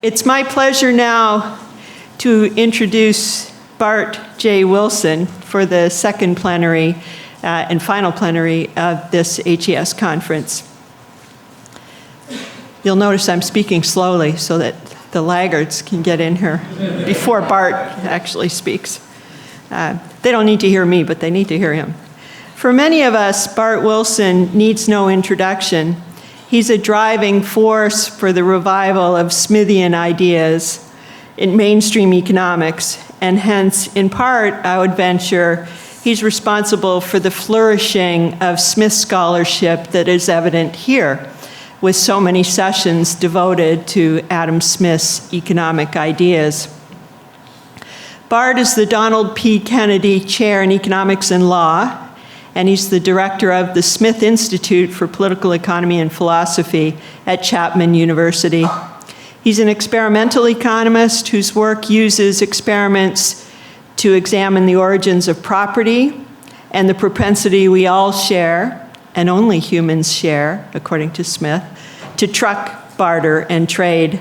It's my pleasure now to introduce Bart J. Wilson for the second plenary and final plenary of this HES conference. You'll notice I'm speaking slowly so that the laggards can get in here before Bart actually speaks. They don't need to hear me, but they need to hear him. For many of us, Bart Wilson needs no introduction. He's a driving force for the revival of Smithian ideas in mainstream economics, and hence, in part, I would venture, he's responsible for the flourishing of Smith scholarship that is evident here, with so many sessions devoted to Adam Smith's economic ideas. Bart is the Donald P. Kennedy Chair in Economics and Law, and he's the director of the Smith Institute for Political Economy and Philosophy at Chapman University. He's an experimental economist whose work uses experiments to examine the origins of property and the propensity we all share, and only humans share, according to Smith, to truck, barter, and trade.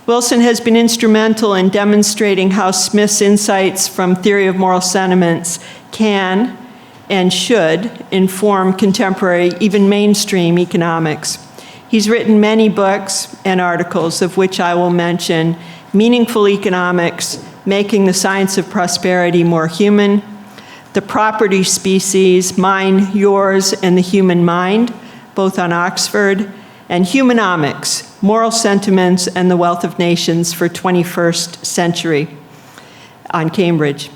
Wilson has been instrumental in demonstrating how Smith's insights from theory of moral sentiments can and should inform contemporary, even mainstream economics. He's written many books and articles, of which I will mention Meaningful Economics, Making the Science of Prosperity More Human, The Property Species, Mine, Yours, and the Human Mind, both on Oxford, and Humanomics, Moral Sentiments and the Wealth of Nations for 21st Century on Cambridge.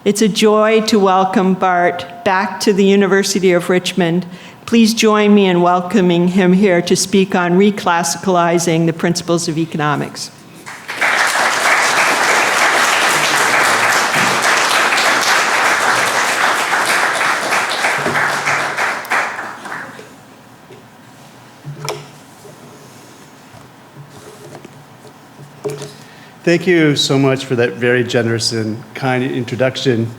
It's a joy to welcome Bart back to the University of Richmond. Please join me in welcoming him here to speak on Re-classicalizing the Principles of Economics. Thank you so much for that very generous and kind introduction,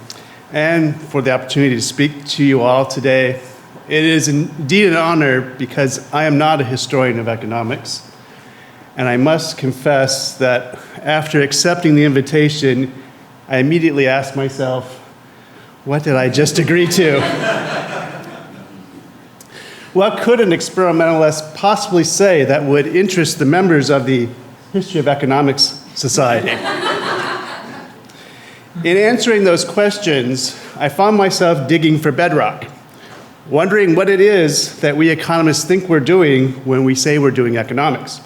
and for the opportunity to speak to you all today. It is indeed an honor because I am not a historian of economics, and I must confess that after accepting the invitation, I immediately asked myself, what did I just agree to? What could an experimentalist possibly say that would interest the members of the History of Economics Society? In answering those questions, I found myself digging for bedrock, wondering what it is that we economists think we're doing when we say we're doing economics.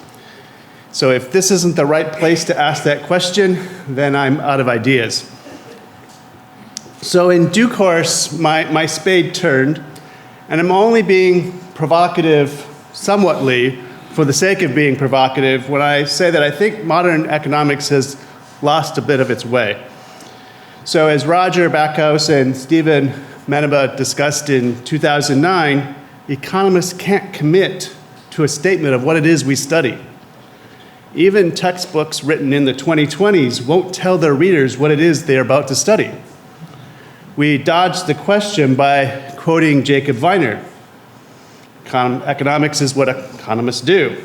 So if this isn't the right place to ask that question, then I'm out of ideas. So in due course, my spade turned, and I'm only being provocative somewhatly for the sake of being provocative when I say that I think modern economics has lost a bit of its way. So as Roger Backhouse and Stephen Menaba discussed in 2009, economists can't commit to a statement of what it is we study. Even textbooks written in the 2020s won't tell their readers what it is they're about to study. We dodged the question by quoting Jacob Viner. Economics is what economists do.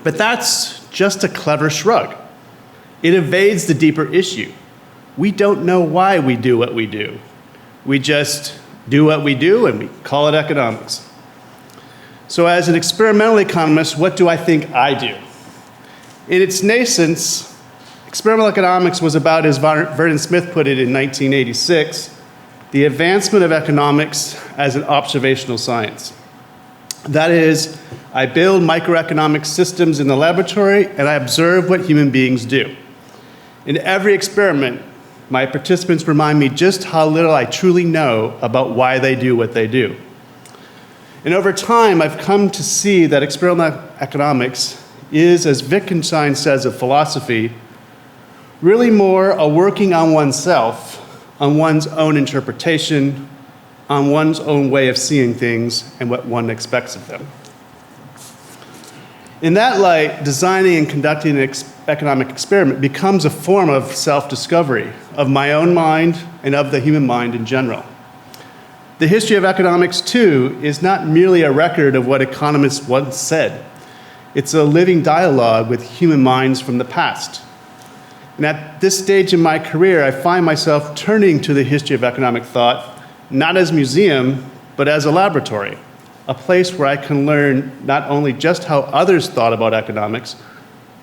But that's just a clever shrug. It evades the deeper issue. We don't know why we do what we do. We just do what we do and we call it economics. So as an experimental economist, what do I think I do? In its nascence, experimental economics was about, as Vernon Smith put it in 1986, the advancement of economics as an observational science. That is, I build microeconomic systems in the laboratory and I observe what human beings do. In every experiment, my participants remind me just how little I truly know about why they do what they do. And over time, I've come to see that experimental economics is, as Wittgenstein says of philosophy, really more a working on oneself, on one's own interpretation, on one's own way of seeing things and what one expects of them. In that light, designing and conducting an economic experiment becomes a form of self-discovery of my own mind and of the human mind in general. The history of economics, too, is not merely a record of what economists once said. It's a living dialogue with human minds from the past. And at this stage in my career, I find myself turning to the history of economic thought, not as a museum, but as a laboratory, a place where I can learn not only just how others thought about economics,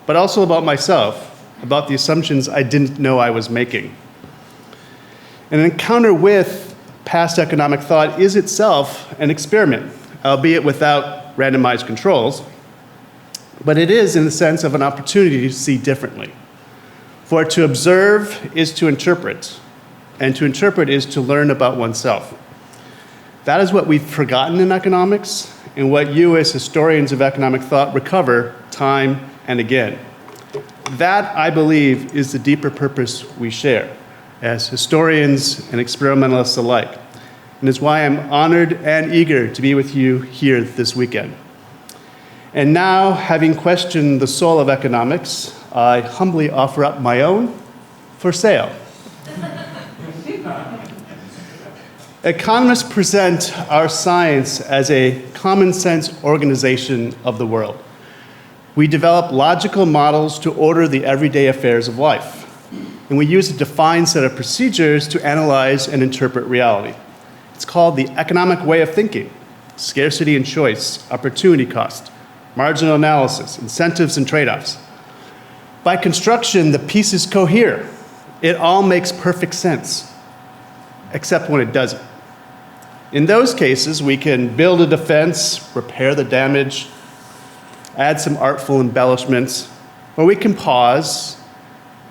but also about myself, about the assumptions I didn't know I was making. An encounter with past economic thought is itself an experiment, albeit without randomized controls, but it is in the sense of an opportunity to see differently. For to observe is to interpret, and to interpret is to learn about oneself. That is what we've forgotten in economics, and what you as historians of economic thought recover time and again. That, I believe, is the deeper purpose we share as historians and experimentalists alike, and is why I'm honored and eager to be with you here this weekend. And now, having questioned the soul of economics, I humbly offer up my own for sale. Economists present our science as a common sense organization of the world. We develop logical models to order the everyday affairs of life. And we use a defined set of procedures to analyze and interpret reality. It's called the economic way of thinking: scarcity and choice, opportunity cost, marginal analysis, incentives and trade-offs. By construction, the pieces cohere. It all makes perfect sense, except when it doesn't. In those cases, we can build a defense, repair the damage, add some artful embellishments, or we can pause,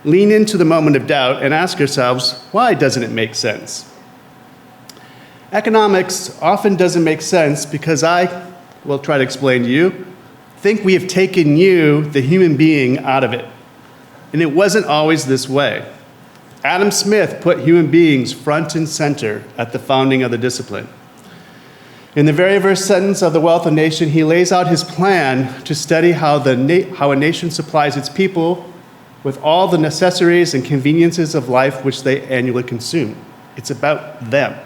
lean into the moment of doubt, and ask ourselves, why doesn't it make sense? Economics often doesn't make sense because I will try to explain to you, think we have taken you, the human being, out of it. And it wasn't always this way. Adam Smith put human beings front and center at the founding of the discipline. In the very first sentence of The Wealth of Nation, he lays out his plan to study how a nation supplies its people with all the necessaries and conveniences of life which they annually consume. It's about them.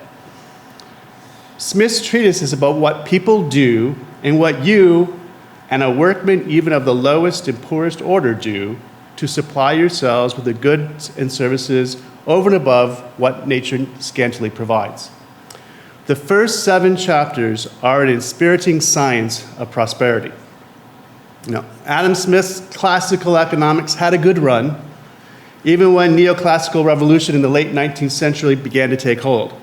Smith's treatise is about what people do and what you and a workman even of the lowest and poorest order do to supply yourselves with the goods and services over and above what nature scantily provides. The first 7 chapters are an inspiriting science of prosperity. Adam Smith's classical economics had a good run, even when neoclassical revolution in the late 19th century began to take hold.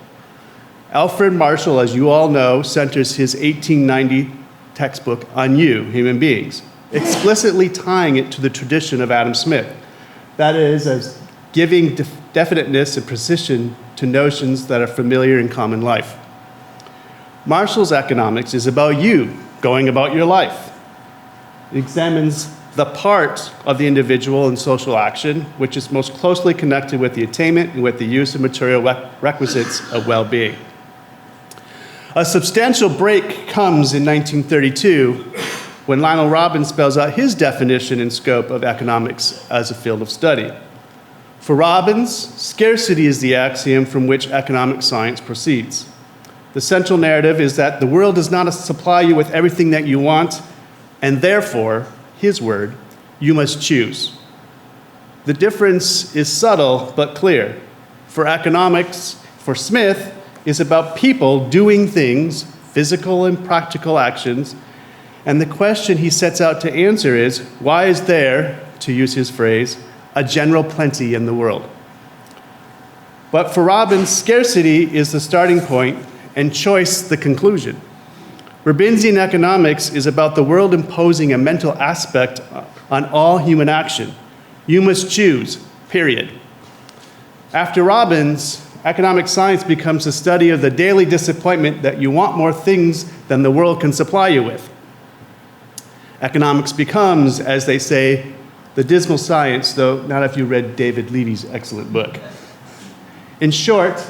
Alfred Marshall, as you all know, centers his 1890 textbook on you, human beings, explicitly tying it to the tradition of Adam Smith. That is, as giving definiteness and precision to notions that are familiar in common life. Marshall's economics is about you going about your life. It examines the part of the individual in social action which is most closely connected with the attainment and with the use of material requisites of well-being. A substantial break comes in 1932 when Lionel Robbins spells out his definition and scope of economics as a field of study. For Robbins, scarcity is the axiom from which economic science proceeds. The central narrative is that the world does not supply you with everything that you want, and therefore, his word, you must choose. The difference is subtle but clear. For economics, for Smith, is about people doing things, physical and practical actions, and the question he sets out to answer is, why is there, to use his phrase, a general plenty in the world? But for Robbins, scarcity is the starting point and choice the conclusion. Robbinsian economics is about the world imposing a mental aspect on all human action. You must choose, period. After Robbins, economic science becomes a study of the daily disappointment that you want more things than the world can supply you with. Economics becomes, as they say, the dismal science, though not if you read David Levy's excellent book. In short,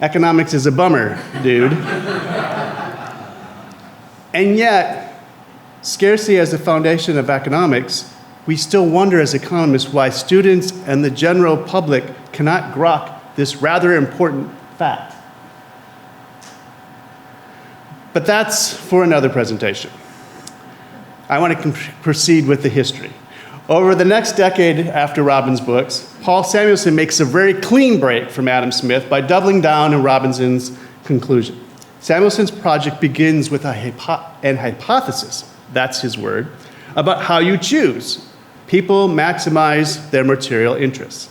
economics is a bummer, dude. And yet, scarcity as the foundation of economics, we still wonder as economists why students and the general public cannot grok this rather important fact. But that's for another presentation. I want to proceed with the history. Over the next decade after Robbins' books, Paul Samuelson makes a very clean break from Adam Smith by doubling down on Robinson's conclusion. Samuelson's project begins with an hypothesis, that's his word, about how you choose. People maximize their material interests.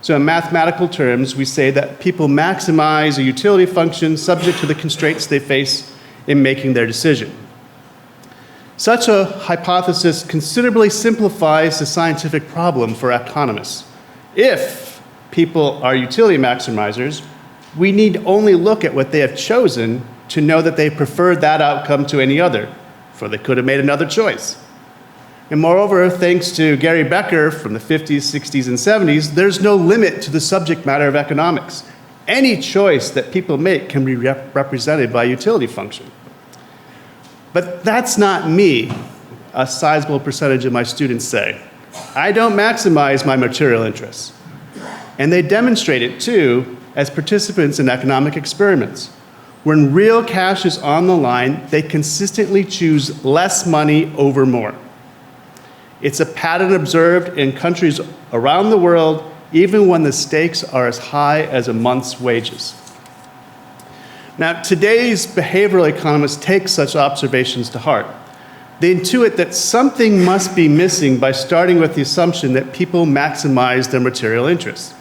So in mathematical terms, we say that people maximize a utility function subject to the constraints they face in making their decision. Such a hypothesis considerably simplifies the scientific problem for economists. If people are utility maximizers, we need only look at what they have chosen to know that they preferred that outcome to any other, for they could have made another choice. And moreover, thanks to Gary Becker from the 50s, 60s, and 70s, there's no limit to the subject matter of economics. Any choice that people make can be represented by a utility function. But that's not me, a sizable percentage of my students say. I don't maximize my material interests. And they demonstrate it too as participants in economic experiments. When real cash is on the line, they consistently choose less money over more. It's a pattern observed in countries around the world, even when the stakes are as high as a month's wages. Now, today's behavioral economists take such observations to heart. They intuit that something must be missing by starting with the assumption that people maximize their material interests.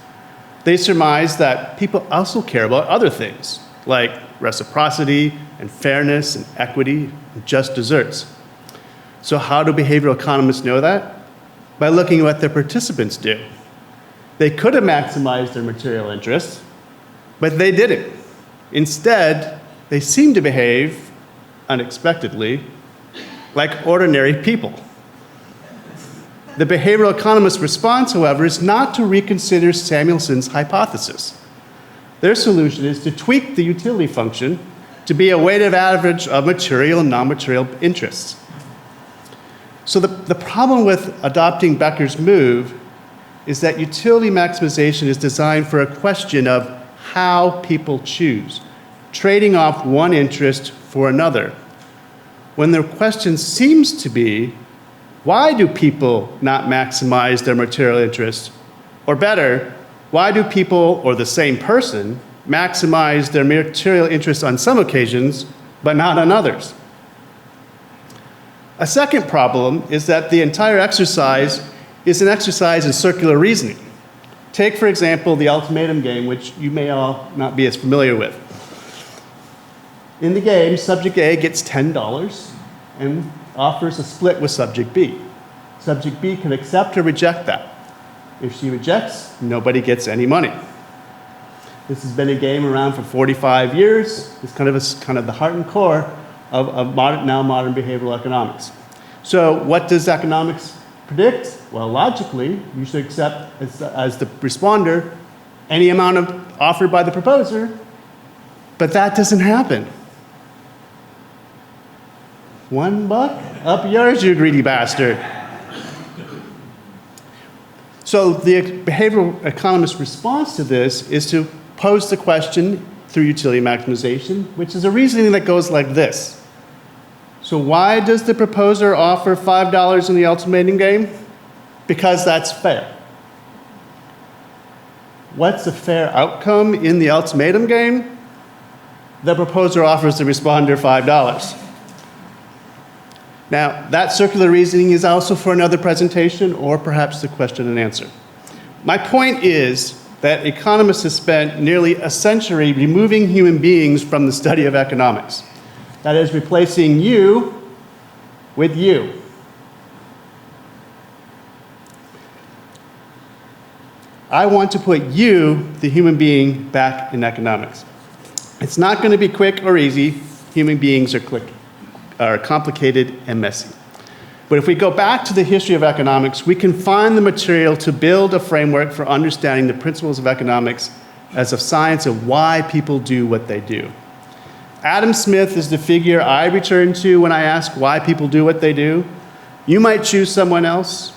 They surmise that people also care about other things, like reciprocity and fairness and equity and just desserts. So how do behavioral economists know that? By looking at what their participants do. They could have maximized their material interests, but they didn't. Instead, they seem to behave, unexpectedly, like ordinary people. The behavioral economist's response, however, is not to reconsider Samuelson's hypothesis. Their solution is to tweak the utility function to be a weighted average of material and non-material interests. So the problem with adopting Becker's move is that utility maximization is designed for a question of how people choose, trading off one interest for another. When the question seems to be, why do people not maximize their material interests? Or better, why do people, or the same person, maximize their material interests on some occasions, but not on others? A second problem is that the entire exercise is an exercise in circular reasoning. Take, for example, the ultimatum game, which you may all not be as familiar with. In the game, subject A gets $10 and offers a split with subject B. Subject B can accept or reject that. If she rejects, nobody gets any money. This has been a game around for 45 years. It's kind of the heart and core of modern behavioral economics. So what does economics predict? Well, logically, you should accept as the responder any amount offered by the proposer, but that doesn't happen. $1? Up yours, you greedy bastard. So the behavioral economist's response to this is to pose the question through utility maximization, which is a reasoning that goes like this. So why does the proposer offer $5 in the ultimatum game? Because that's fair. What's a fair outcome in the ultimatum game? The proposer offers the responder $5. Now, that circular reasoning is also for another presentation or perhaps the question and answer. My point is that economists have spent nearly a century removing human beings from the study of economics. That is, replacing you with you. I want to put you, the human being, back in economics. It's not going to be quick or easy. Human beings are complicated and messy. But if we go back to the history of economics, we can find the material to build a framework for understanding the principles of economics as a science of why people do what they do. Adam Smith is the figure I return to when I ask why people do what they do. You might choose someone else,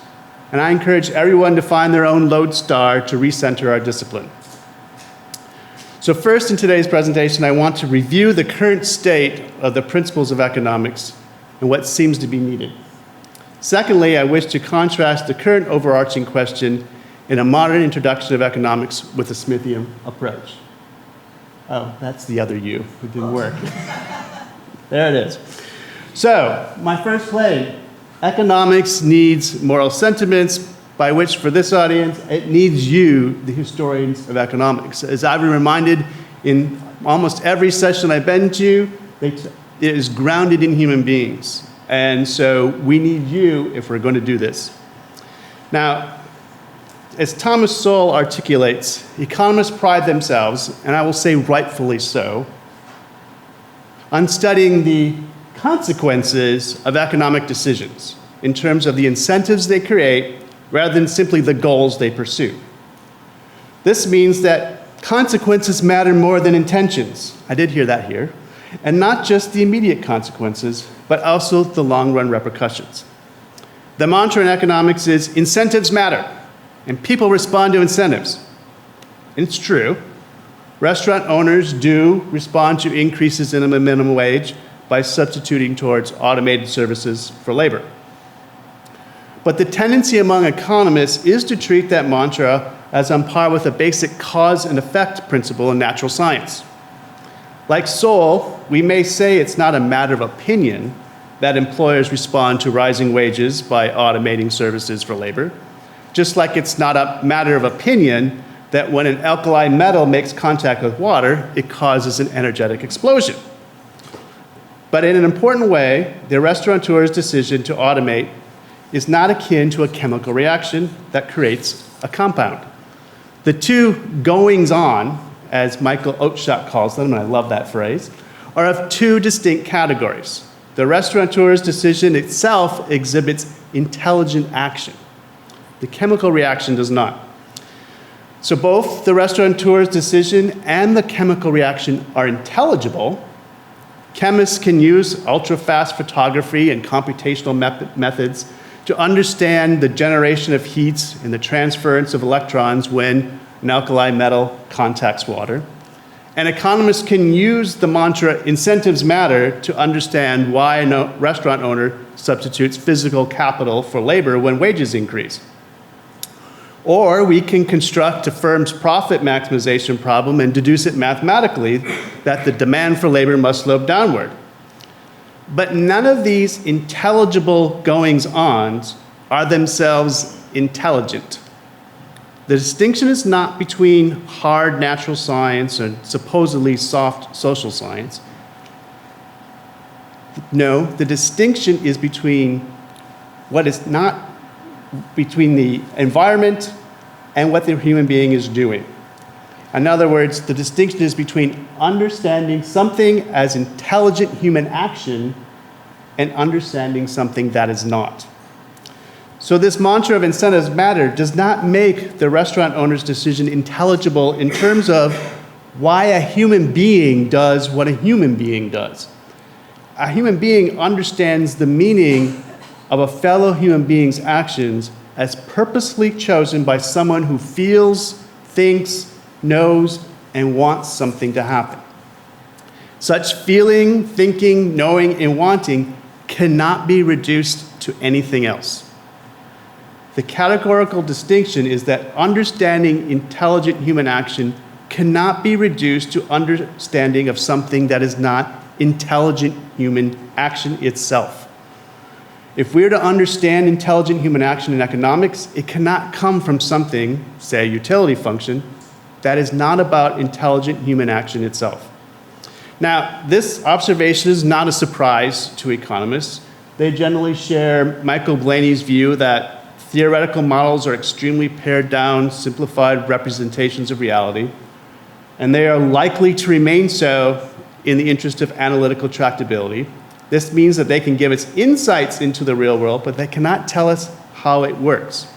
and I encourage everyone to find their own lodestar to recenter our discipline. So first in today's presentation, I want to review the current state of the principles of economics and what seems to be needed. Secondly, I wish to contrast the current overarching question in a modern introduction of economics with a Smithian approach. Oh, that's the other you. It didn't work. There it is. So, my first claim, economics needs moral sentiments, by which, for this audience, it needs you, the historians of economics. As I've been reminded in almost every session I've been to, it is grounded in human beings. And so we need you if we're going to do this. Now, as Thomas Sowell articulates, economists pride themselves, and I will say rightfully so, on studying the consequences of economic decisions in terms of the incentives they create rather than simply the goals they pursue. This means that consequences matter more than intentions. I did hear that here. And not just the immediate consequences, but also the long-run repercussions. The mantra in economics is incentives matter, and people respond to incentives. And it's true. Restaurant owners do respond to increases in the minimum wage by substituting towards automated services for labor. But the tendency among economists is to treat that mantra as on par with a basic cause and effect principle in natural science. Like Sowell, we may say it's not a matter of opinion that employers respond to rising wages by automating services for labor, just like it's not a matter of opinion that when an alkali metal makes contact with water, it causes an energetic explosion. But in an important way, the restaurateur's decision to automate is not akin to a chemical reaction that creates a compound. The two goings-on, as Michael Oakeshott calls them, and I love that phrase, are of two distinct categories. The restaurateur's decision itself exhibits intelligent action. The chemical reaction does not. So both the restaurateur's decision and the chemical reaction are intelligible. Chemists can use ultra-fast photography and computational methods to understand the generation of heat and the transference of electrons when an alkali metal contacts water. And economists can use the mantra incentives matter to understand why a restaurant owner substitutes physical capital for labor when wages increase. Or we can construct a firm's profit maximization problem and deduce it mathematically that the demand for labor must slope downward. But none of these intelligible goings-ons are themselves intelligent. The distinction is not between hard natural science and supposedly soft social science. No, the distinction is between what is not between the environment and what the human being is doing. In other words, the distinction is between understanding something as intelligent human action and understanding something that is not. So this mantra of incentives matter does not make the restaurant owner's decision intelligible in terms of why a human being does what a human being does. A human being understands the meaning of a fellow human being's actions as purposely chosen by someone who feels, thinks, knows, and wants something to happen. Such feeling, thinking, knowing, and wanting cannot be reduced to anything else. The categorical distinction is that understanding intelligent human action cannot be reduced to understanding of something that is not intelligent human action itself. If we are to understand intelligent human action in economics, it cannot come from something, say a utility function, that is not about intelligent human action itself. Now, this observation is not a surprise to economists. They generally share Michael Blaney's view that theoretical models are extremely pared down, simplified representations of reality, and they are likely to remain so in the interest of analytical tractability. This means that they can give us insights into the real world, but they cannot tell us how it works.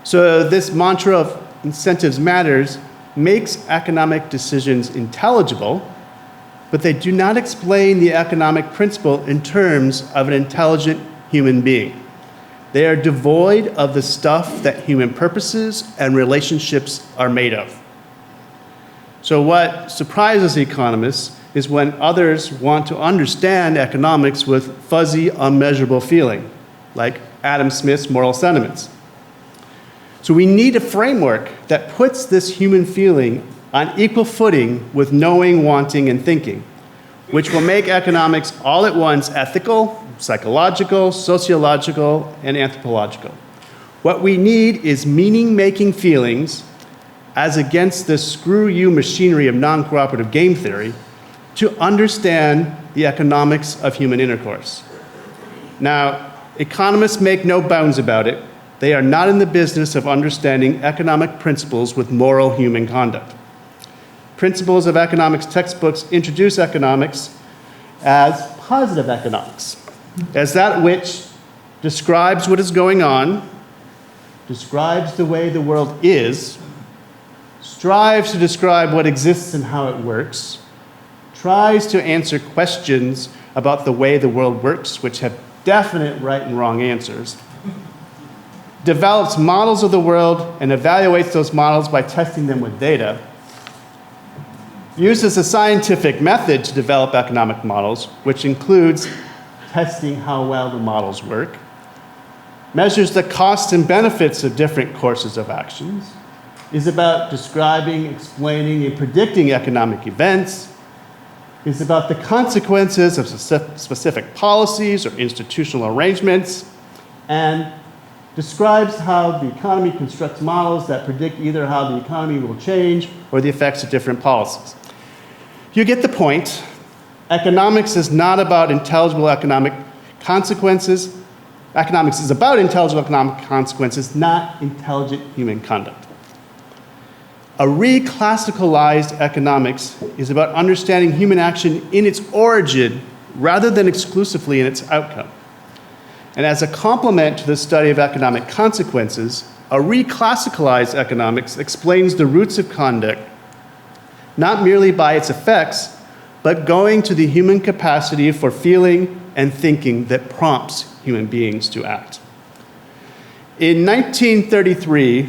So this mantra of incentives matters makes economic decisions intelligible, but they do not explain the economic principle in terms of an intelligent human being. They are devoid of the stuff that human purposes and relationships are made of. So what surprises economists is when others want to understand economics with fuzzy, unmeasurable feeling. like Adam Smith's moral sentiments. So we need a framework that puts this human feeling on equal footing with knowing, wanting, and thinking, which will make economics all at once ethical, psychological, sociological, and anthropological. What we need is meaning-making feelings as against the screw-you machinery of non-cooperative game theory to understand the economics of human intercourse. Now, economists make no bounds about it. They are not in the business of understanding economic principles with moral human conduct. Principles of economics textbooks introduce economics as positive economics, as that which describes what is going on, describes the way the world is, strives to describe what exists and how it works, tries to answer questions about the way the world works, which have definite right and wrong answers, develops models of the world and evaluates those models by testing them with data, uses a scientific method to develop economic models, which includes testing how well the models work, measures the costs and benefits of different courses of actions, is about describing, explaining, and predicting economic events, is about the consequences of specific policies or institutional arrangements, and describes how the economy constructs models that predict either how the economy will change or the effects of different policies. You get the point. Economics is not about intelligible economic consequences. Economics is about intelligible economic consequences, not intelligent human conduct. A re-classicalized economics is about understanding human action in its origin rather than exclusively in its outcome. And as a complement to the study of economic consequences, a re-classicalized economics explains the roots of conduct, not merely by its effects, but going to the human capacity for feeling and thinking that prompts human beings to act. In 1933,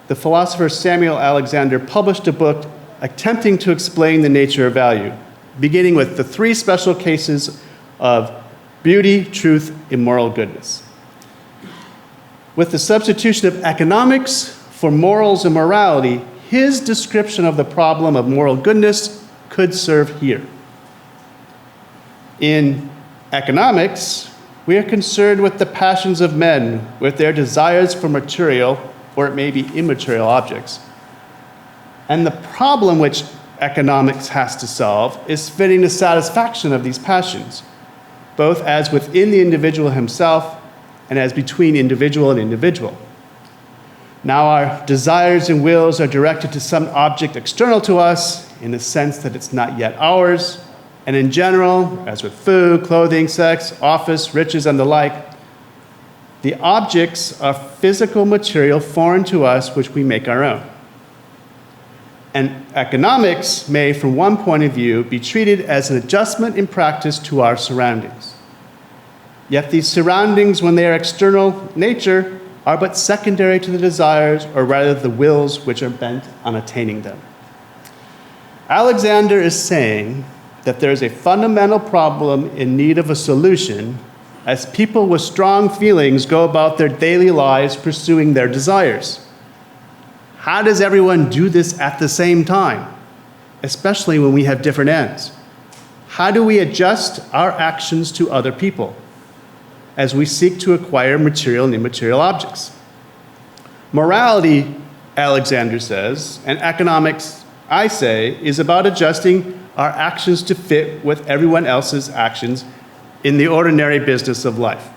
the philosopher Samuel Alexander published a book attempting to explain the nature of value, beginning with the three special cases of beauty, truth, and moral goodness. With the substitution of economics for morals and morality, his description of the problem of moral goodness could serve here. In economics, we are concerned with the passions of men, with their desires for material, or it may be immaterial objects. And the problem which economics has to solve is fitting the satisfaction of these passions, both as within the individual himself and as between individual and individual. Now our desires and wills are directed to some object external to us in the sense that it's not yet ours, and in general, as with food, clothing, sex, office, riches, and the like, the objects are physical material foreign to us which we make our own. And economics may, from one point of view, be treated as an adjustment in practice to our surroundings. Yet these surroundings, when they are external nature, are but secondary to the desires, or rather the wills which are bent on attaining them. Alexander is saying that there is a fundamental problem in need of a solution as people with strong feelings go about their daily lives pursuing their desires. How does everyone do this at the same time, especially when we have different ends? How do we adjust our actions to other people as we seek to acquire material and immaterial objects? Morality, Alexander says, and economics, I say, is about adjusting our actions to fit with everyone else's actions in the ordinary business of life.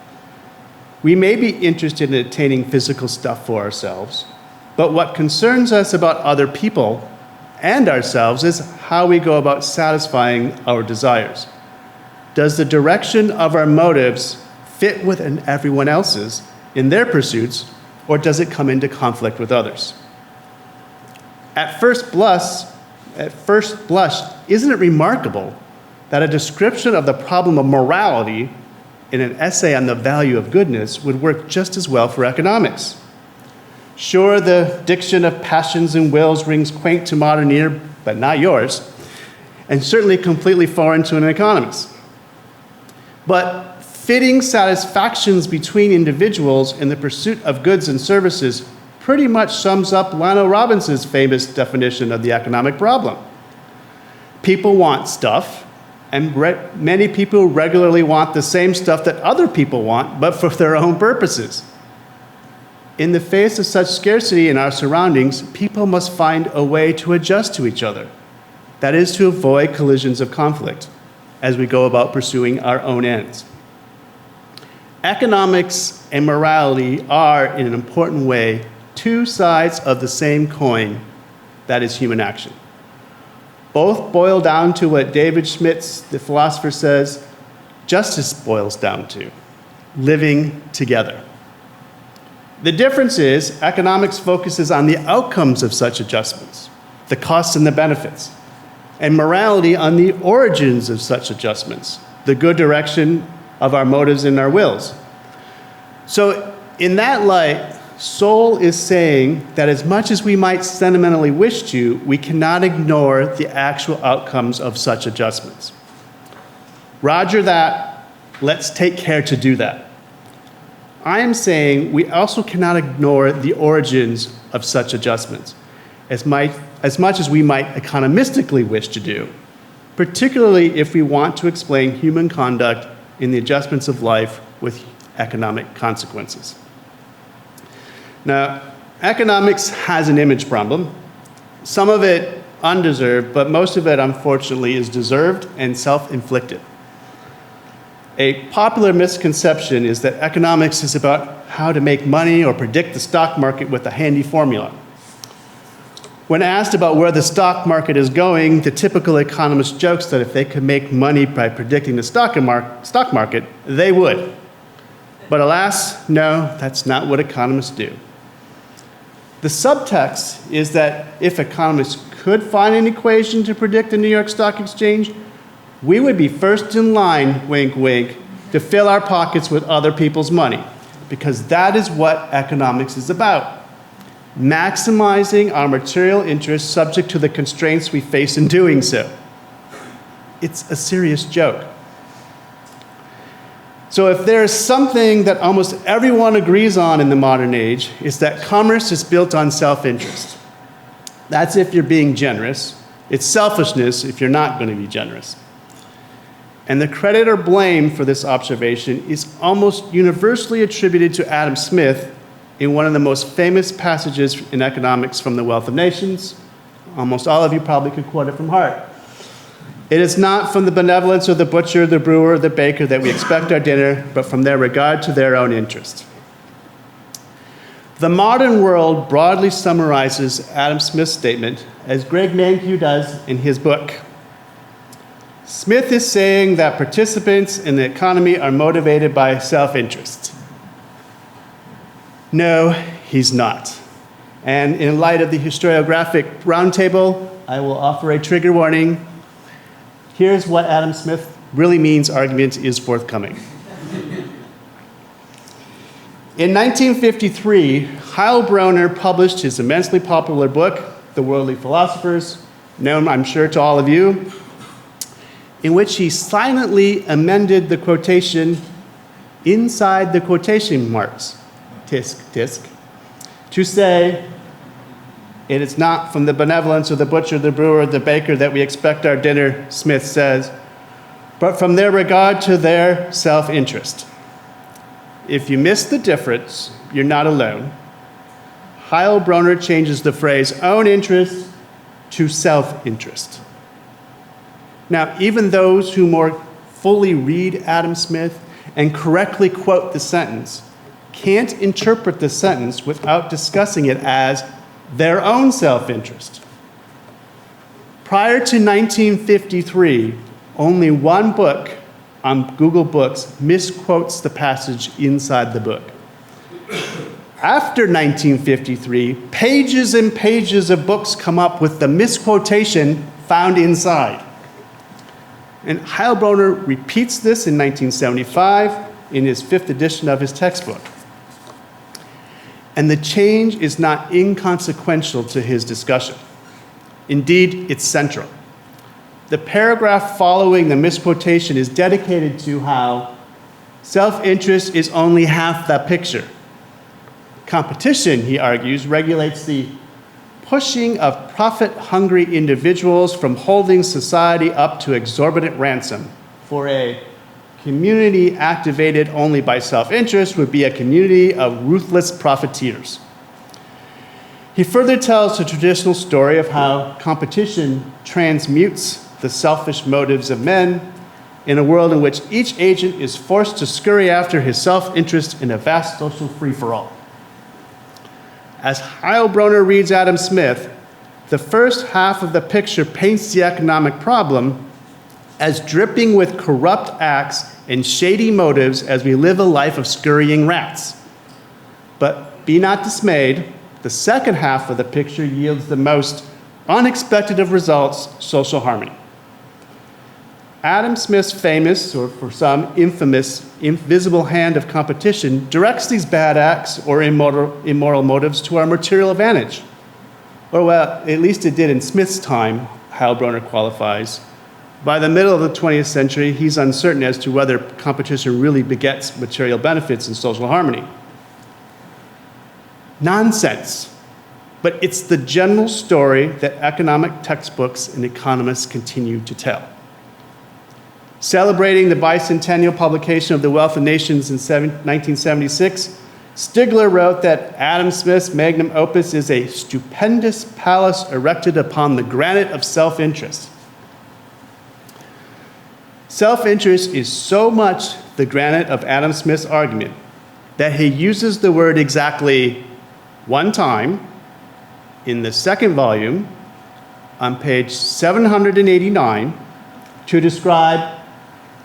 We may be interested in attaining physical stuff for ourselves, but what concerns us about other people and ourselves is how we go about satisfying our desires. Does the direction of our motives fit with everyone else's in their pursuits, or does it come into conflict with others? At first blush, isn't it remarkable that a description of the problem of morality in an essay on the value of goodness would work just as well for economics? Sure, the diction of passions and wills rings quaint to modern ear, but not yours, and certainly completely foreign to an economist. But fitting satisfactions between individuals in the pursuit of goods and services pretty much sums up Lionel Robinson's famous definition of the economic problem. People want stuff, and many people regularly want the same stuff that other people want, but for their own purposes. In the face of such scarcity in our surroundings, people must find a way to adjust to each other. That is, to avoid collisions of conflict as we go about pursuing our own ends. Economics and morality are, in an important way, two sides of the same coin, that is human action. Both boil down to what David Schmitz, the philosopher, says justice boils down to: living together. The difference is economics focuses on the outcomes of such adjustments, the costs and the benefits, and morality on the origins of such adjustments, the good direction of our motives and our wills. So in that light, Soul is saying that as much as we might sentimentally wish to, we cannot ignore the actual outcomes of such adjustments. Roger that, let's take care to do that. I am saying we also cannot ignore the origins of such adjustments, as much as we might economistically wish to do, particularly if we want to explain human conduct in the adjustments of life with economic consequences. Now, economics has an image problem, some of it undeserved, but most of it, unfortunately, is deserved and self-inflicted. A popular misconception is that economics is about how to make money or predict the stock market with a handy formula. When asked about where the stock market is going, the typical economist jokes that if they could make money by predicting the stock market, they would. But alas, no, that's not what economists do. The subtext is that if economists could find an equation to predict the New York Stock Exchange, we would be first in line, wink, wink, to fill our pockets with other people's money, because that is what economics is about. Maximizing our material interests subject to the constraints we face in doing so. It's a serious joke. So if there is something that almost everyone agrees on in the modern age, is that commerce is built on self-interest. That's if you're being generous. It's selfishness if you're not going to be generous. And the credit or blame for this observation is almost universally attributed to Adam Smith in one of the most famous passages in economics from The Wealth of Nations. Almost all of you probably could quote it from heart. It is not from the benevolence of the butcher, the brewer, the baker that we expect our dinner, but from their regard to their own interest. The modern world broadly summarizes Adam Smith's statement as Greg Mankiw does in his book. Smith is saying that participants in the economy are motivated by self-interest. No, he's not. And in light of the historiographic roundtable, I will offer a trigger warning. Here's what Adam Smith really means argument is forthcoming. In 1953, Heilbronner published his immensely popular book, The Worldly Philosophers, known, I'm sure, to all of you, in which he silently amended the quotation inside the quotation marks, tisk, tisk, to say, it is not from the benevolence of the butcher, the brewer, the baker that we expect our dinner, Smith says, but from their regard to their self-interest. If you miss the difference, you're not alone. Heilbronner changes the phrase own interest to self-interest. Now, even those who more fully read Adam Smith and correctly quote the sentence can't interpret the sentence without discussing it as their own self-interest. Prior to 1953, only one book on Google Books misquotes the passage inside the book. After 1953, pages and pages of books come up with the misquotation found inside. And Heilbronner repeats this in 1975 in his 5th edition of his textbook. And the change is not inconsequential to his discussion. Indeed, it's central. The paragraph following the misquotation is dedicated to how Self-interest is only half the picture. Competition, he argues, regulates the pushing of profit-hungry individuals from holding society up to exorbitant ransom. For a community activated only by self-interest would be a community of ruthless profiteers. He further tells the traditional story of how competition transmutes the selfish motives of men in a world in which each agent is forced to scurry after his self-interest in a vast social free-for-all. As Heilbronner reads Adam Smith, the first half of the picture paints the economic problem as dripping with corrupt acts and shady motives as we live a life of scurrying rats. But be not dismayed, the second half of the picture yields the most unexpected of results, social harmony. Adam Smith's famous, or for some infamous, invisible hand of competition directs these bad acts or immoral motives to our material advantage. Or well, at least it did in Smith's time, Heilbronner qualifies. By the middle of the 20th century, he's uncertain as to whether competition really begets material benefits and social harmony. Nonsense. But it's the general story that economic textbooks and economists continue to tell. Celebrating the bicentennial publication of The Wealth of Nations in 1976, Stigler wrote that Adam Smith's magnum opus is a stupendous palace erected upon the granite of self-interest. Self-interest is so much the granite of Adam Smith's argument that he uses the word exactly one time in the second volume on page 789 to describe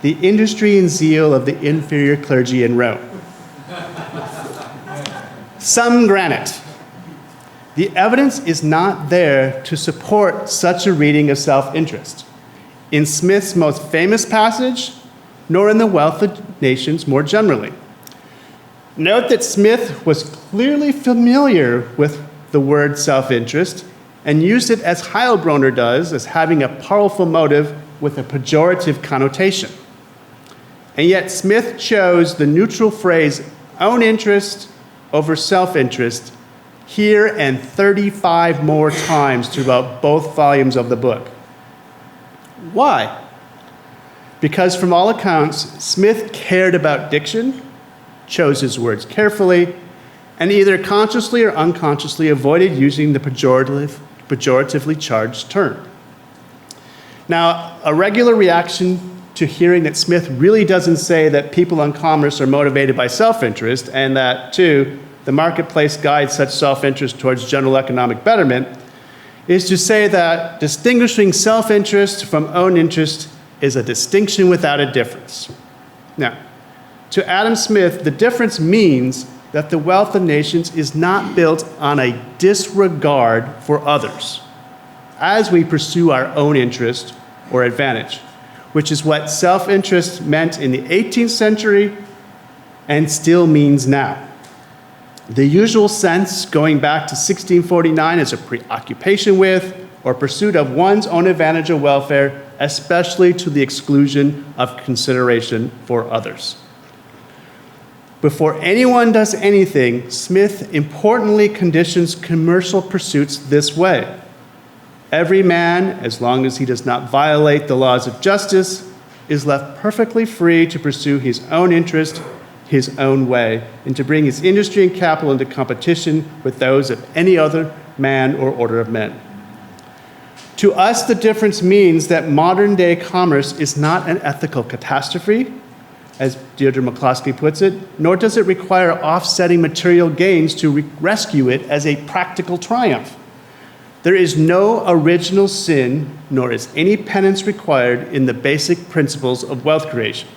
the industry and zeal of the inferior clergy in Rome. Some granite. The evidence is not there to support such a reading of self-interest in Smith's most famous passage, nor in The Wealth of Nations more generally. Note that Smith was clearly familiar with the word self-interest and used it as Heilbronner does, as having a powerful motive with a pejorative connotation. And yet Smith chose the neutral phrase own interest over self-interest here and 35 more times throughout both volumes of the book. Why? Because from all accounts, Smith cared about diction, chose his words carefully, and either consciously or unconsciously avoided using the pejoratively charged term. Now, a regular reaction to hearing that Smith really doesn't say that people in commerce are motivated by self-interest and that, too, the marketplace guides such self-interest towards general economic betterment is to say that distinguishing self-interest from own interest is a distinction without a difference. Now, to Adam Smith, the difference means that the wealth of nations is not built on a disregard for others as we pursue our own interest or advantage, which is what self-interest meant in the 18th century and still means now. The usual sense going back to 1649 is a preoccupation with or pursuit of one's own advantage or welfare, especially to the exclusion of consideration for others. Before anyone does anything, Smith importantly conditions commercial pursuits this way. Every man, as long as he does not violate the laws of justice, is left perfectly free to pursue his own interest, his own way, and to bring his industry and capital into competition with those of any other man or order of men. To us, the difference means that modern-day commerce is not an ethical catastrophe, as Deirdre McCloskey puts it, nor does it require offsetting material gains to rescue it as a practical triumph. There is no original sin, nor is any penance required in the basic principles of wealth creation.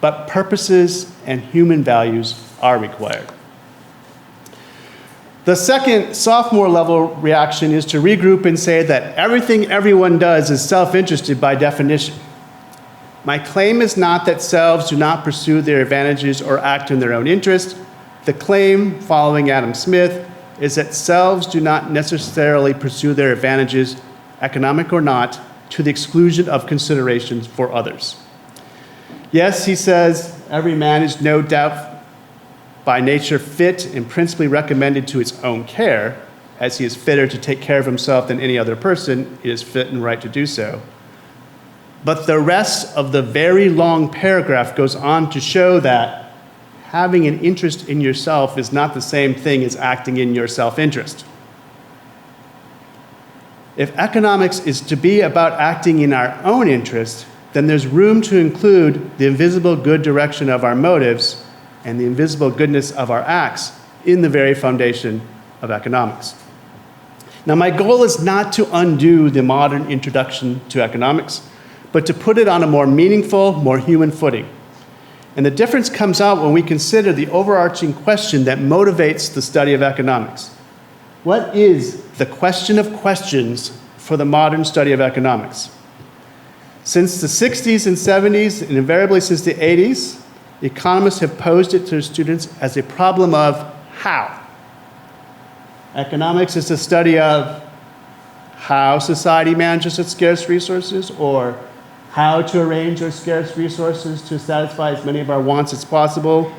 But purposes and human values are required. The second sophomore level reaction is to regroup and say that everything everyone does is self-interested by definition. My claim is not that selves do not pursue their advantages or act in their own interest. The claim, following Adam Smith, is that selves do not necessarily pursue their advantages, economic or not, to the exclusion of considerations for others. Yes, he says, every man is no doubt by nature fit and principally recommended to his own care, as he is fitter to take care of himself than any other person, it is fit and right to do so. But the rest of the very long paragraph goes on to show that having an interest in yourself is not the same thing as acting in your self-interest. If economics is to be about acting in our own interest, then there's room to include the invisible good direction of our motives and the invisible goodness of our acts in the very foundation of economics. Now, my goal is not to undo the modern introduction to economics, but to put it on a more meaningful, more human footing. And the difference comes out when we consider the overarching question that motivates the study of economics. What is the question of questions for the modern study of economics? Since the 60s and 70s, and invariably since the 80s, economists have posed it to their students as a problem of how. Economics is the study of how society manages its scarce resources, or how to arrange our scarce resources to satisfy as many of our wants as possible,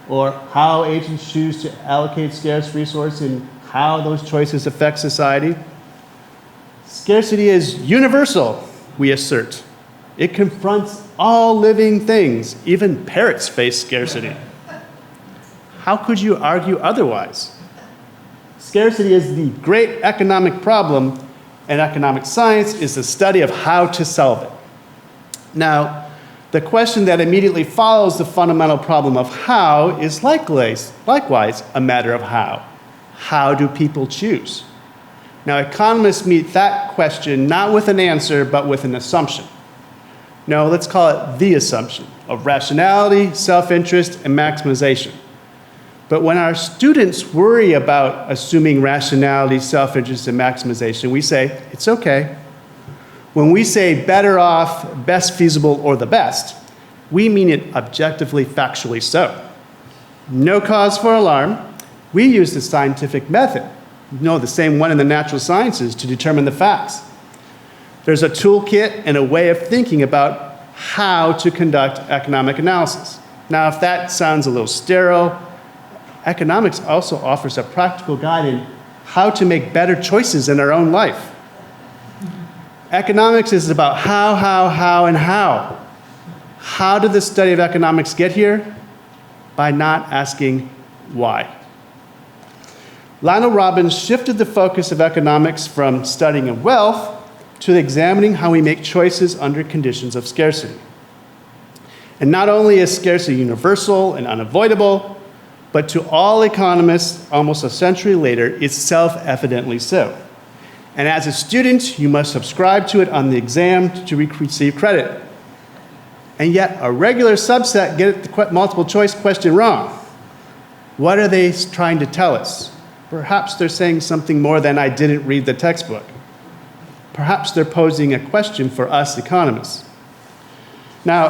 or how agents choose to allocate scarce resources and how those choices affect society. Scarcity is universal, we assert. It confronts all living things. Even parrots face scarcity. How could you argue otherwise? Scarcity is the great economic problem, and economic science is the study of how to solve it. Now, the question that immediately follows the fundamental problem of how is likewise a matter of how. How do people choose? Now, economists meet that question not with an answer, but with an assumption. No, let's call it the assumption of rationality, self-interest, and maximization. But when our students worry about assuming rationality, self-interest, and maximization, we say, it's okay. When we say better off, best feasible, or the best, we mean it objectively, factually so. No cause for alarm. We use the scientific method, the same one in the natural sciences, to determine the facts. There's a toolkit and a way of thinking about how to conduct economic analysis. Now, if that sounds a little sterile, economics also offers a practical guide in how to make better choices in our own life. Economics is about how, and how. How did the study of economics get here? By not asking why. Lionel Robbins shifted the focus of economics from studying of wealth to examining how we make choices under conditions of scarcity. And not only is scarcity universal and unavoidable, but to all economists almost a century later, it's self-evidently so. And as a student, you must subscribe to it on the exam to receive credit. And yet, a regular subset get the multiple choice question wrong. What are they trying to tell us? Perhaps they're saying something more than I didn't read the textbook. Perhaps they're posing a question for us economists. Now,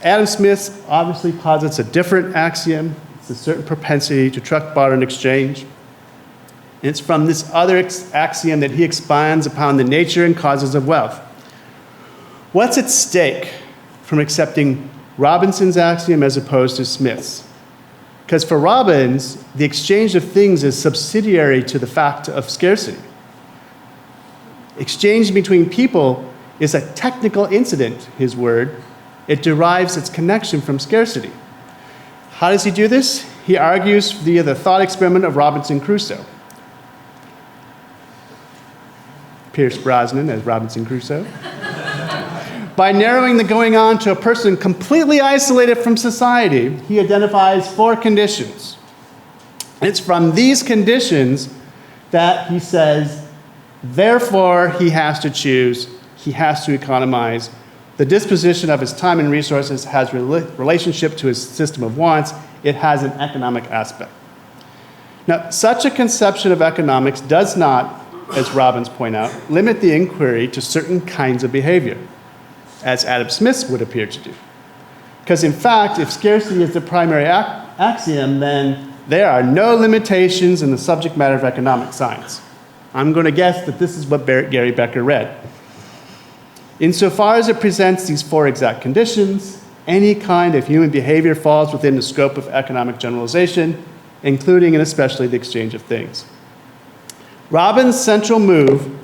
Adam Smith obviously posits a different axiom. It's a certain propensity to truck, barter, and exchange. And it's from this other axiom that he expands upon the nature and causes of wealth. What's at stake from accepting Robinson's axiom as opposed to Smith's? Because for Robbins, the exchange of things is subsidiary to the fact of scarcity. Exchange between people is a technical incident, his word. It derives its connection from scarcity. How does he do this? He argues via the thought experiment of Robinson Crusoe. Pierce Brosnan as Robinson Crusoe. By narrowing the going on to a person completely isolated from society, he identifies 4 conditions. It's from these conditions that he says, therefore, he has to choose, he has to economize. The disposition of his time and resources has relationship to his system of wants. It has an economic aspect. Now, such a conception of economics does not, as Robbins point out, limit the inquiry to certain kinds of behavior, as Adam Smith would appear to do. Because in fact, if scarcity is the primary axiom, then there are no limitations in the subject matter of economic science. I'm going to guess that this is what Gary Becker read. Insofar as it presents these 4 exact conditions, any kind of human behavior falls within the scope of economic generalization, including and especially the exchange of things. Robbins' central move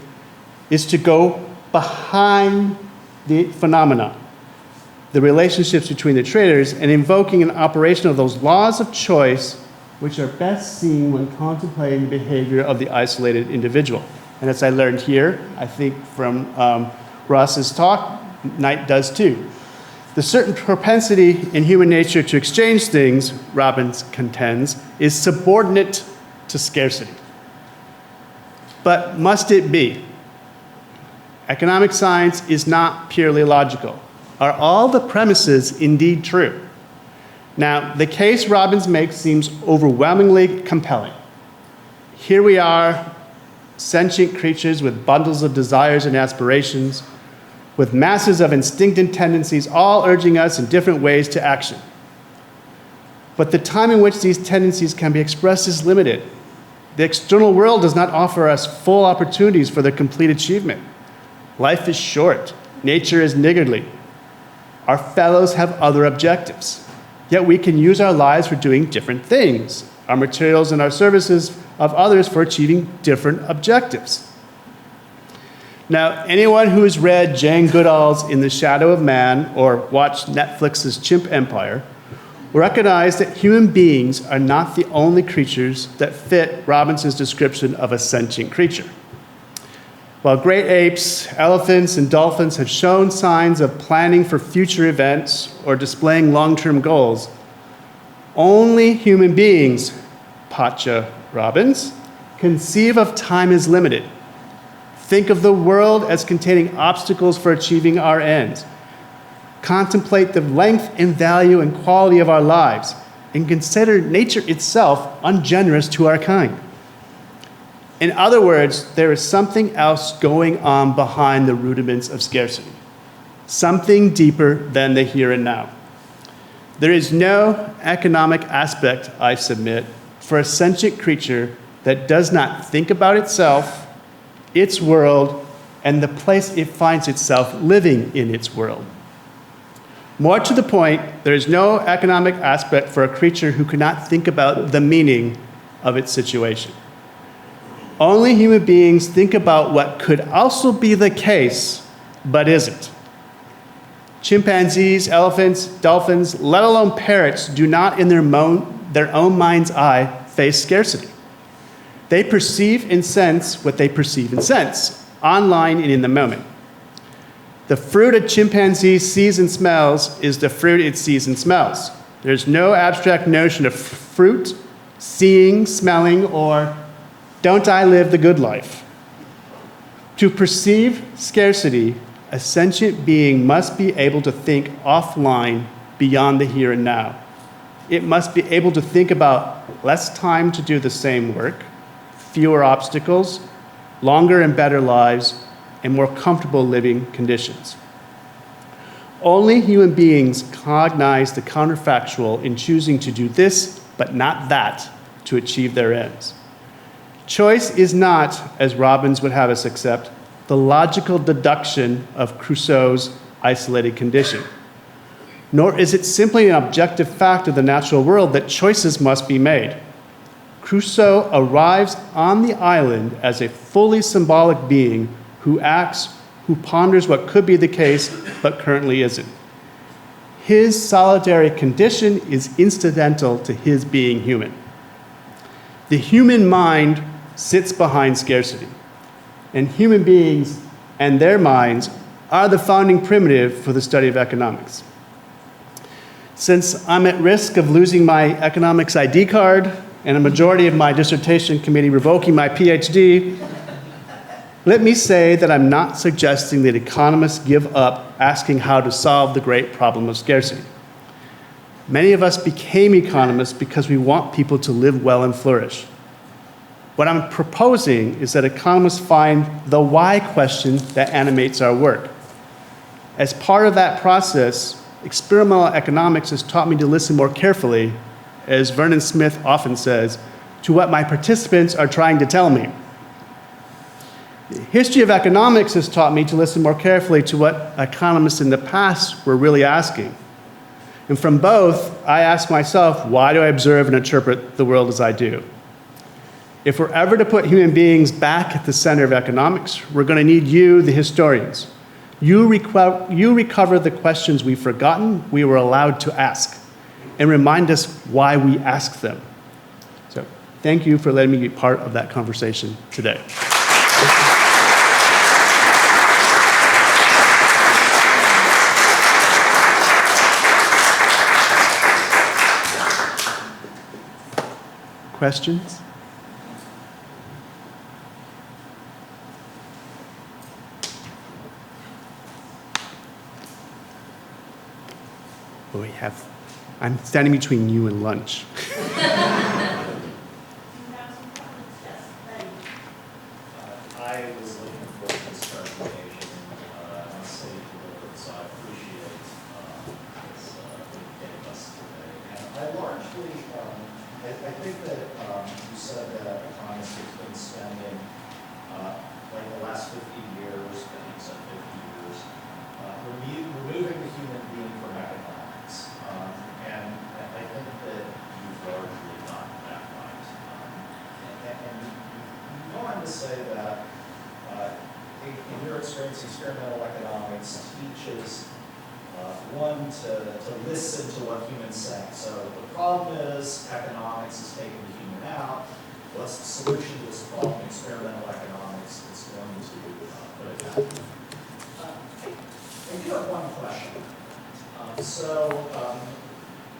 is to go behind the phenomena, the relationships between the traders, and invoking an operation of those laws of choice which are best seen when contemplating the behavior of the isolated individual. And as I learned here, I think from Ross's talk, Knight does too. The certain propensity in human nature to exchange things, Robbins contends, is subordinate to scarcity. But must it be? Economic science is not purely logical. Are all the premises indeed true? Now, the case Robbins makes seems overwhelmingly compelling. Here we are, sentient creatures with bundles of desires and aspirations, with masses of instinctive tendencies, all urging us in different ways to action. But the time in which these tendencies can be expressed is limited. The external world does not offer us full opportunities for their complete achievement. Life is short. Nature is niggardly. Our fellows have other objectives. Yet we can use our lives for doing different things, our materials and our services of others for achieving different objectives. Now, anyone who has read Jane Goodall's In the Shadow of Man or watched Netflix's Chimp Empire will recognize that human beings are not the only creatures that fit Robinson's description of a sentient creature. While great apes, elephants, and dolphins have shown signs of planning for future events or displaying long-term goals, only human beings, Pacha Robbins, conceive of time as limited. Think of the world as containing obstacles for achieving our ends. Contemplate the length and value and quality of our lives, and consider nature itself ungenerous to our kind. In other words, there is something else going on behind the rudiments of scarcity, something deeper than the here and now. There is no economic aspect, I submit, for a sentient creature that does not think about itself, its world, and the place it finds itself living in its world. More to the point, there is no economic aspect for a creature who cannot think about the meaning of its situation. Only human beings think about what could also be the case, but isn't. Chimpanzees, elephants, dolphins, let alone parrots, do not in their own mind's eye face scarcity. They perceive and sense what they perceive and sense, online and in the moment. The fruit a chimpanzee sees and smells is the fruit it sees and smells. There's no abstract notion of fruit, seeing, smelling, or don't I live the good life? To perceive scarcity, a sentient being must be able to think offline beyond the here and now. It must be able to think about less time to do the same work, fewer obstacles, longer and better lives, and more comfortable living conditions. Only human beings cognize the counterfactual in choosing to do this, but not that, to achieve their ends. Choice is not, as Robbins would have us accept, the logical deduction of Crusoe's isolated condition. Nor is it simply an objective fact of the natural world that choices must be made. Crusoe arrives on the island as a fully symbolic being who acts, who ponders what could be the case, but currently isn't. His solitary condition is incidental to his being human. The human mind sits behind scarcity, and human beings and their minds are the founding primitive for the study of economics. Since I'm at risk of losing my economics ID card and a majority of my dissertation committee revoking my PhD, let me say that I'm not suggesting that economists give up asking how to solve the great problem of scarcity. Many of us became economists because we want people to live well and flourish. What I'm proposing is that economists find the why question that animates our work. As part of that process, experimental economics has taught me to listen more carefully, as Vernon Smith often says, to what my participants are trying to tell me. The history of economics has taught me to listen more carefully to what economists in the past were really asking. And from both, I ask myself, why do I observe and interpret the world as I do? If we're ever to put human beings back at the center of economics, we're going to need you, the historians. You recover the questions we've forgotten we were allowed to ask, and remind us why we asked them. So thank you for letting me be part of that conversation today. Questions? I'm standing between you and lunch. I was looking for this clarification on city delivered, so I appreciate this getting us today. And I largely, I think that you said that economists have been spending like the last 50 years, I think you said 50 years, removing the human being from economics. And I think that you've largely gotten that right. And you go on to say that in your experience, experimental economics teaches one to listen to what humans say. So the problem is economics is taking the human out. What's the solution to this problem? Experimental economics is going to put it back. I do have one question.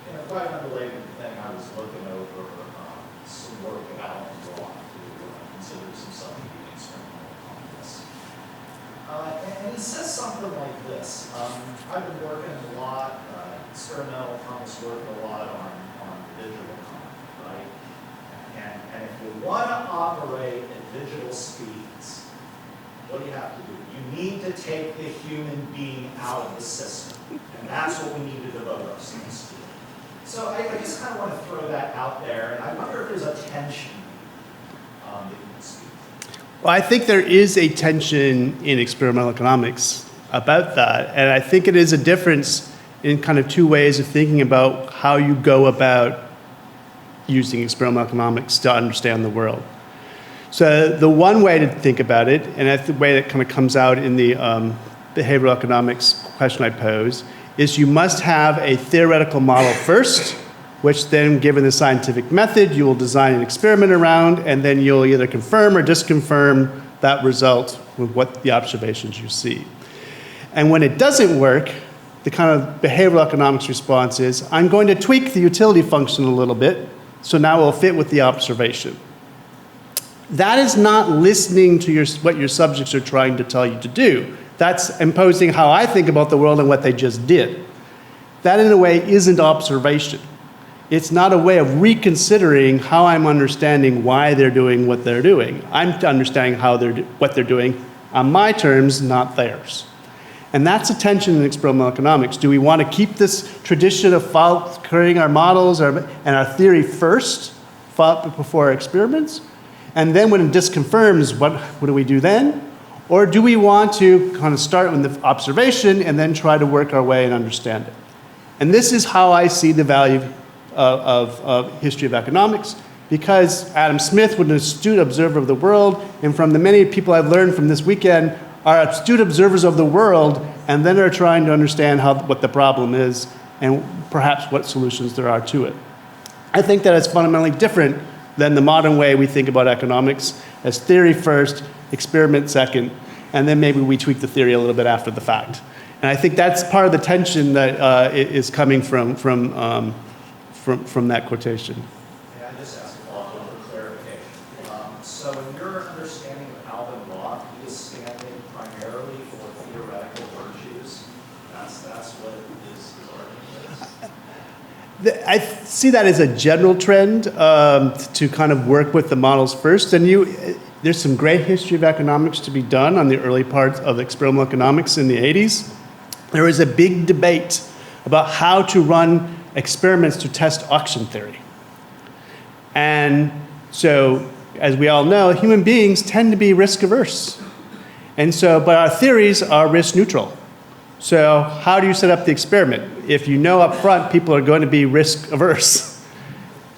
In a quite unrelated thing, I was looking over some work about Bart to consider some self-defeating experimental economists. And he says something like this. I've been working a lot, experimental economists working a lot on digital economy, right? And if you want to operate at digital speeds, what do you have to do? You need to take the human being out of the system. And that's what we need to devote ourselves to. So I just kind of want to throw that out there, and I wonder if there's a tension that you can speak to. Well, I think there is a tension in experimental economics about that, and I think it is a difference in kind of two ways of thinking about how you go about using experimental economics to understand the world. So the one way to think about it, and that's the way that kind of comes out in the behavioral economics question I pose, is you must have a theoretical model first, which then, given the scientific method, you will design an experiment around, and then you'll either confirm or disconfirm that result with what the observations you see. And when it doesn't work, the kind of behavioral economics response is, I'm going to tweak the utility function a little bit, so now it will fit with the observation. That is not listening to what your subjects are trying to tell you to do. That's imposing how I think about the world and what they just did. That, in a way, isn't observation. It's not a way of reconsidering how I'm understanding why they're doing what they're doing. I'm understanding what they're doing on my terms, not theirs. And that's a tension in experimental economics. Do we want to keep this tradition of creating our models and our theory first, before our experiments? And then when it disconfirms, what do we do then? Or do we want to kind of start with the observation and then try to work our way and understand it? And this is how I see the value of history of economics, because Adam Smith was an astute observer of the world, and from the many people I've learned from this weekend are astute observers of the world, and then are trying to understand what the problem is and perhaps what solutions there are to it. I think that it's fundamentally different than the modern way we think about economics as theory first, experiment second, and then maybe we tweak the theory a little bit after the fact. And I think that's part of the tension that is coming from that quotation. May I just ask a follow-up for clarification? So in your understanding of Alvin Locke, he is standing primarily for theoretical virtues. That's what his argument is. I see that as a general trend to kind of work with the models first. And there's some great history of economics to be done on the early parts of experimental economics in the 80s. There was a big debate about how to run experiments to test auction theory. And so, as we all know, human beings tend to be risk averse. And so, but our theories are risk neutral. So how do you set up the experiment? if you know up front people are going to be risk averse.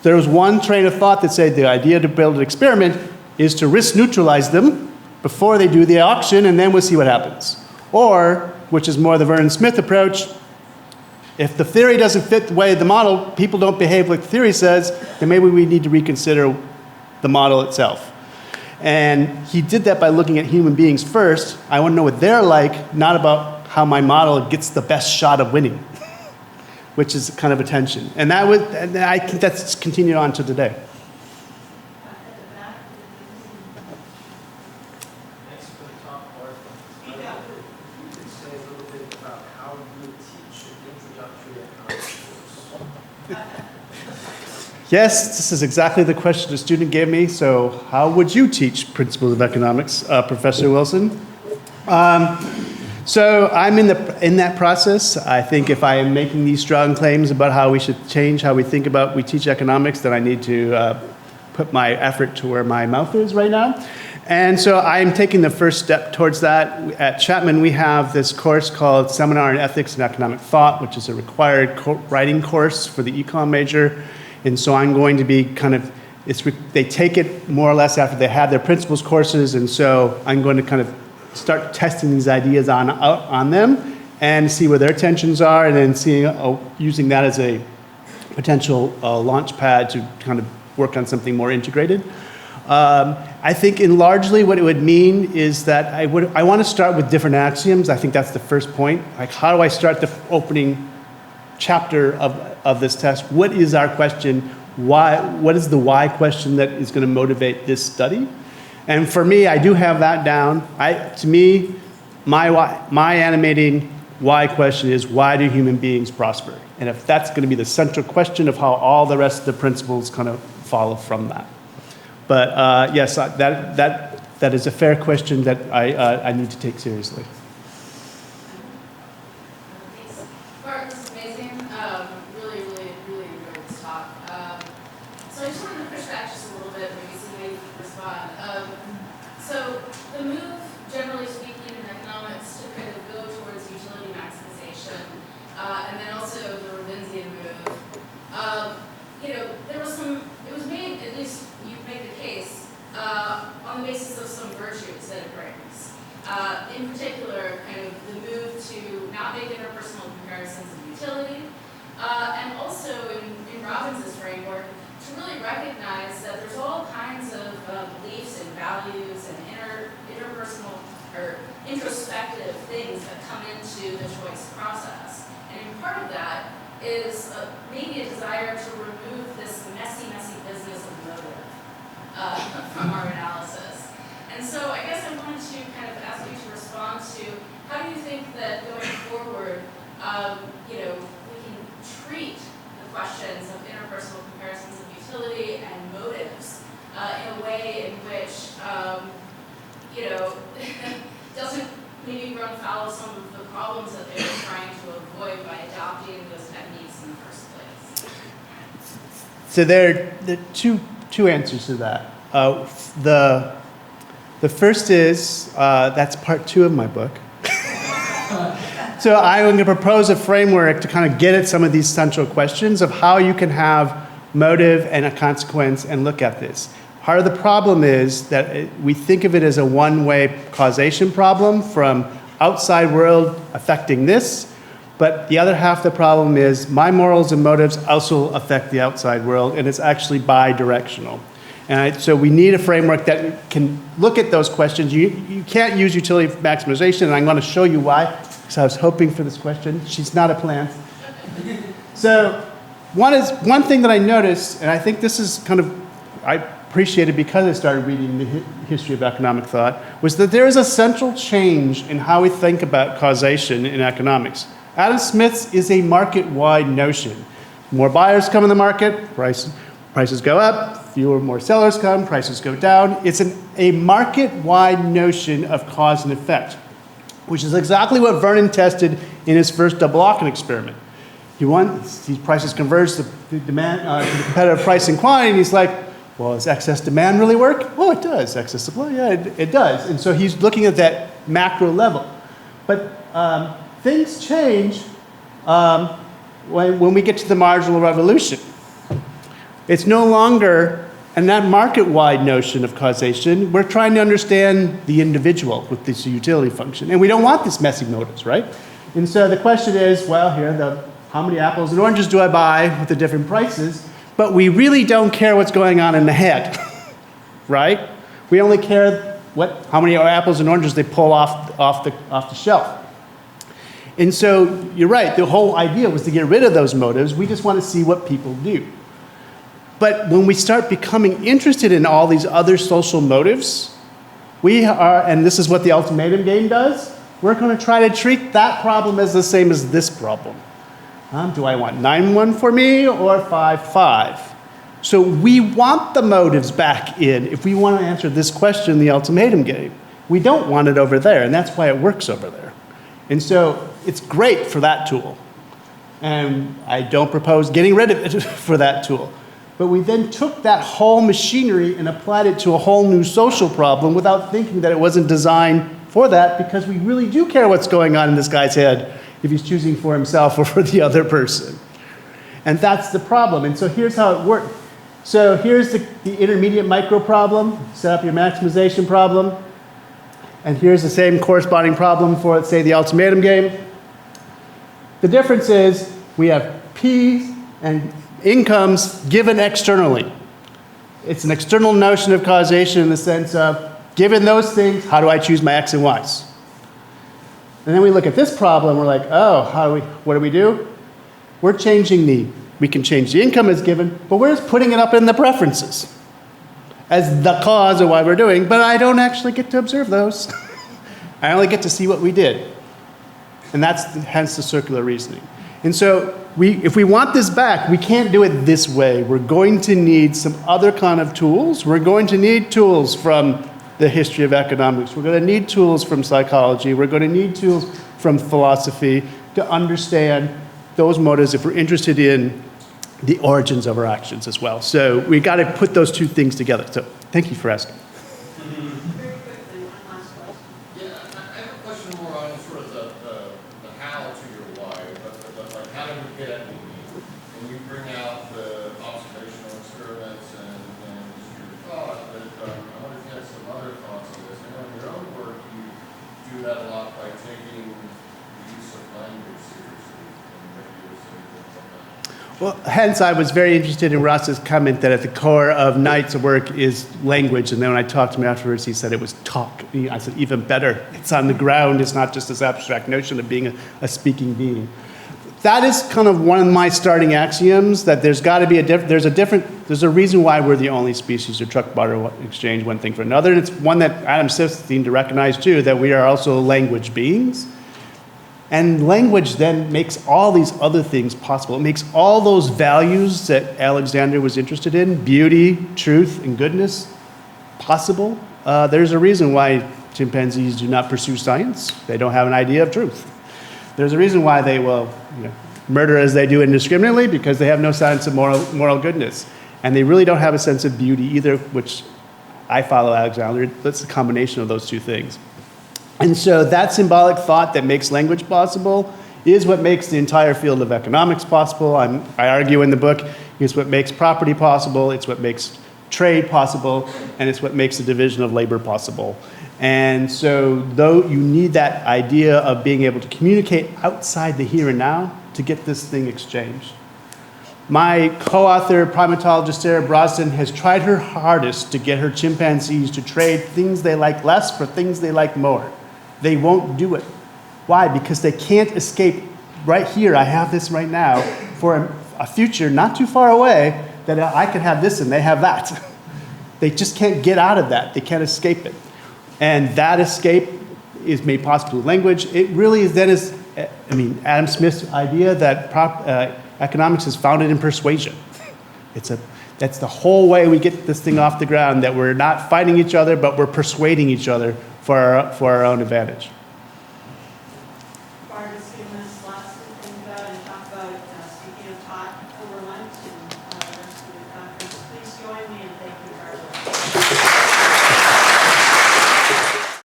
There was one train of thought that said the idea to build an experiment is to risk neutralize them before they do the auction, and then we'll see what happens. Or, which is more the Vernon Smith approach, if the theory doesn't fit the way the model, people don't behave like the theory says, then maybe we need to reconsider the model itself. And he did that by looking at human beings first. I want to know what they're like, not about how my model gets the best shot of winning, which is kind of a tension. And I think that's continued on to today. Thanks for the talk, Bart. You could say a little bit about how you would teach an introductory economics course. Yes, this is exactly the question a student gave me. So how would you teach principles of economics, Professor Wilson? So I'm in that process. I think if I am making these strong claims about how we should change how we teach economics, then I need to put my effort to where my mouth is right now. And so I'm taking the first step towards that. At Chapman, we have this course called Seminar in Ethics and Economic Thought, which is a required writing course for the econ major. And so I'm going to be they take it more or less after they have their principles courses, and so I'm going to kind of start testing these ideas on them and see where their tensions are, and then using that as a potential launch pad to kind of work on something more integrated. I think largely what it would mean is that I want to start with different axioms. I think that's the first point. Like, how do I start the opening chapter of this test? What is our question? Why? What is the why question that is going to motivate this study? And for me, I do have that down. To me, my animating why question is, why do human beings prosper? And if that's going to be the central question of how all the rest of the principles kind of follow from that. But yes, that is a fair question that I need to take seriously. Thanks. Bart, this is amazing. Really enjoyed this talk. So I just wanted to push back just a little bit, maybe see how you can respond. So the move, generally speaking, in economics to kind of go towards utility maximization, and then also the Robbinsian move, it was made, at least you make the case, on the basis of some virtues that it brings. In particular, kind of the move to not make interpersonal comparisons of utility, and also in Robbins' framework, to really recognize that there's all kinds of beliefs and values and interpersonal or introspective things that come into the choice process. And part of that is maybe a desire to remove this messy business of motive from our analysis. And so I guess I wanted to kind of ask you to respond to, how do you think that going forward, we can treat the questions of interpersonal comparisons of utility and motives in a way in which, doesn't maybe run foul of some of the problems that they were trying to avoid by adopting those techniques in the first place? So there are two answers to that. The first is, that's part 2 of my book. So I'm going to propose a framework to kind of get at some of these central questions of how you can have motive and a consequence and look at this. Part of the problem is that we think of it as a one-way causation problem from outside world affecting this, but the other half of the problem is my morals and motives also affect the outside world, and it's actually bi-directional. And so we need a framework that can look at those questions. You can't use utility maximization, and I'm going to show you why, because I was hoping for this question. She's not a plant. So one thing that I noticed, and I think this is kind of, I appreciate it because I started reading the history of economic thought, was that there is a central change in how we think about causation in economics. Adam Smith's is a market-wide notion. More buyers come in the market, prices go up, more sellers come, prices go down. It's a market-wide notion of cause and effect, which is exactly what Vernon tested in his first double-Auken experiment. These prices converge to the demand, to the competitive price and quantity, and he's like, well, does excess demand really work? Oh, it does. Excess supply, yeah, it does. And so he's looking at that macro level. But things change when we get to the marginal revolution. It's no longer, and that market-wide notion of causation, we're trying to understand the individual with this utility function. And we don't want this messy motives, right? And so the question is, well, here, how many apples and oranges do I buy with the different prices? But we really don't care what's going on in the head, right? We only care how many apples and oranges they pull off the shelf. And so you're right, the whole idea was to get rid of those motives. We just want to see what people do. But when we start becoming interested in all these other social motives, we are, and this is what the ultimatum game does, we're going to try to treat that problem as the same as this problem. Do I want 9-1 for me or 5-5? So we want the motives back in if we want to answer this question in the ultimatum game. We don't want it over there, and that's why it works over there. And so it's great for that tool. And I don't propose getting rid of it for that tool. But we then took that whole machinery and applied it to a whole new social problem without thinking that it wasn't designed for that, because we really do care what's going on in this guy's head if he's choosing for himself or for the other person. And that's the problem. And so here's how it works. So here's the intermediate micro problem. Set up your maximization problem. And here's the same corresponding problem for, let's say, the ultimatum game. The difference is we have P's and incomes given externally. It's an external notion of causation in the sense of, given those things, how do I choose my X and Y's? And then we look at this problem, we're like, oh, what do? We're changing we can change the income as given, but we're just putting it up in the preferences as the cause of why we're doing, but I don't actually get to observe those. I only get to see what we did. And that's hence the circular reasoning. And so if we want this back, we can't do it this way. We're going to need some other kind of tools. We're going to need tools from the history of economics. We're going to need tools from psychology. We're going to need tools from philosophy to understand those motives if we're interested in the origins of our actions as well. So we got to put those two things together. So thank you for asking. Very quickly, one last question. Yeah, I have a question more on sort of the how to your why, but like how do we get at the need? When you bring out the observational experiments and just your thought, but I wonder if you have some other thoughts on this. I know in your own work you do that a lot by taking the use of language seriously and maybe you'll say things like that. Well, hence I was very interested in Ross's comment that at the core of Knight's work is language. And then when I talked to him afterwards, he said it was talk. I said, even better. It's on the ground. It's not just this abstract notion of being a speaking being. That is kind of one of my starting axioms, that there's got to be there's a reason why we're the only species to truck barter exchange one thing for another. And it's one that Adam Smith seemed to recognize too, that we are also language beings. And language then makes all these other things possible. It makes all those values that Alexander was interested in, beauty, truth, and goodness, possible. There's a reason why chimpanzees do not pursue science. They don't have an idea of truth. There's a reason why they will murder as they do indiscriminately, because they have no sense of moral goodness. And they really don't have a sense of beauty either, which I follow Alexander. That's a combination of those two things. And so that symbolic thought that makes language possible is what makes the entire field of economics possible. I argue in the book, it's what makes property possible, it's what makes trade possible, and it's what makes the division of labor possible. And so though you need that idea of being able to communicate outside the here and now to get this thing exchanged. My co-author, primatologist Sarah Brosnan, has tried her hardest to get her chimpanzees to trade things they like less for things they like more. They won't do it. Why? Because they can't escape right here. I have this right now for a future not too far away that I could have this and they have that. They just can't get out of that. They can't escape it. And that escape is made possible with language. It really is Adam Smith's idea that economics is founded in persuasion. That's the whole way we get this thing off the ground, that we're not fighting each other, but we're persuading each other for our own advantage. Bart is giving us lots to think about and talk about, speaking of taught over lunch and the rest of the conference. Please join me in thanking Bart.